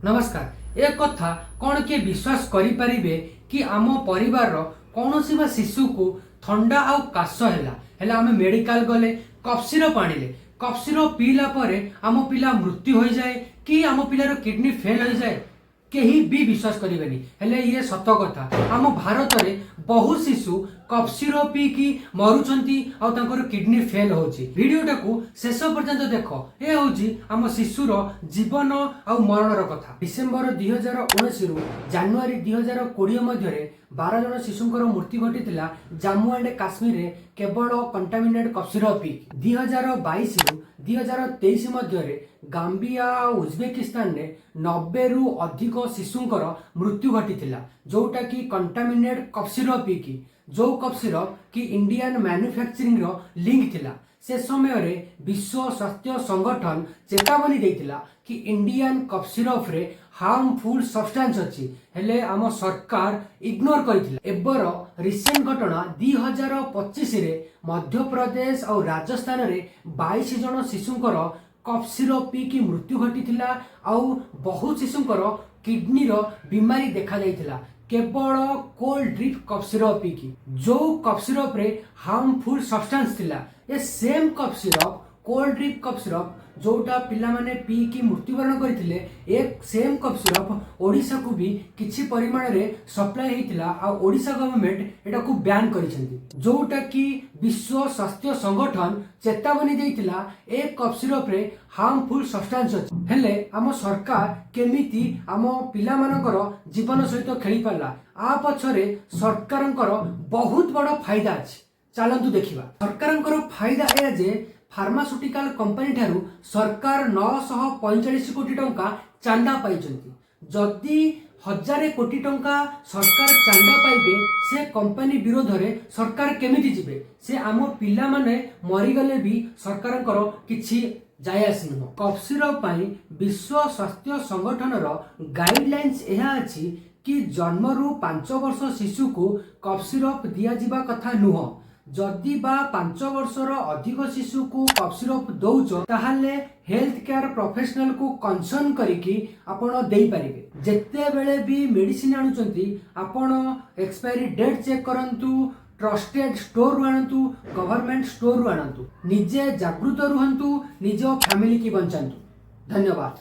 नमस्कार। एक कथा कौन किए विश्वास करि परिबे कि आम परिवार कौनसी बा शिशु को थंडा आउ काश हैला आम मेडिकल गले कफ सिरप आनिले कफ सिरप पीला परे आम पिला मृत्यु हो जाए कि आम पिलार किडनी फेल हो जाए केही भी विश्वास करेनि हेले ये सत कथा। आम भारत में बहु शिशु कफ सिरप पीकी मरुछंती आउ तांकर किडनी फेल होची। वीडियोटा को शेष पर्यंत देख ए होची आम शिशुर जीवन आउ मरणर कथा। डिसेम्बर 2019 रु जनवरी 2020 मध्य 12 जन शिशुंकर मृत्यु घटी जम्मू एंड काश्मीर रे केवल कंटामिनेट कफ सिरप पी। 2022 रु 2023 मध्य गाम्बिया उज्बेकिस्तान रे 90 रु अधिक शिशुंकर मृत्यु घटी जोटा कि कंटामिनेट कफ सिरप पीकी जो कफ सिरप कि इंडियन मैन्युफैक्चरिंग रो लिंक थिला। से समय रे विश्व स्वास्थ्य संगठन चेतावनी देइतिला कि इंडियन कफ सिरप रे हार्मफुल सब्सटेंस अछि हेले आम सरकार इग्नोर करिथिला। एबर रिसेंट घटना 2025 रे मध्य प्रदेश और राजस्थान रे 22 जन शिशुंकर कफ सिरप पी की मृत्यु घटी आउ बहुत शिशुंकर किडनी रो बीमारी देखा जाइथिला केवल कोल्ड ड्रिप कफ सिरप पी की। जो कफ सिरप रे हार्मफुल सब्सटेंस थिला ए same cough syrup Coldrif cough syrup जोटा पिला माने पी की मृत्युवरण करथिले एक सेम कफ सिरप ओडिशा को भी किछि परिमाण रे सप्लाई हेतिला आ ओडिशा गवर्नमेंट एटा को बैन करिसेंती जोटा कि विश्व स्वास्थ्य संगठन चेतावनी देइतिला एक कफ सिरप रे हार्मफुल सब्सटेंस अछि। हेले आम सरकार केमिति आम पिला मानकर जीवन सहित खेली पाला आ पछरे सरकारंकर बहुत बड़ फायदा अछि। चलंतु देखिबा सरकारंकर फायदा ए जे फार्मास्यूटिकल कंपनी ठारू सरकार 945 कोटी टंका चांदा पाइछंती। जदि 1000 कोटी टंका सरकार चांदा पाइबे से कंपनी विरोध रे सरकार केमिति जिबे से आम पिला माने मरी गले भी सरकारंकर किछि जाय आसिनो। कफ सिरप पाई विश्व स्वास्थ्य संगठन रो गाइडलाइंस एहा अछि कि जन्म रु 5 वर्ष शिशु को कफ सिरप दिया जिबा कथा नुह। जदि बा 5 वर्षर अधिक शिशु को कफ सिरप दौच ताहले हेल्थ केयर प्रोफेशनल को कंसर्न करिकी आपण देई परिबे। जेते बेले भी मेडिसिन आनुचंती आपण एक्सपायरी डेट चेक करंतु ट्रस्टेड स्टोर रु आनंतु गवर्नमेंट स्टोर रु आनंतु निजे जागृत रुहंतु निज फैमिली की बंचंतु। धन्यवाद।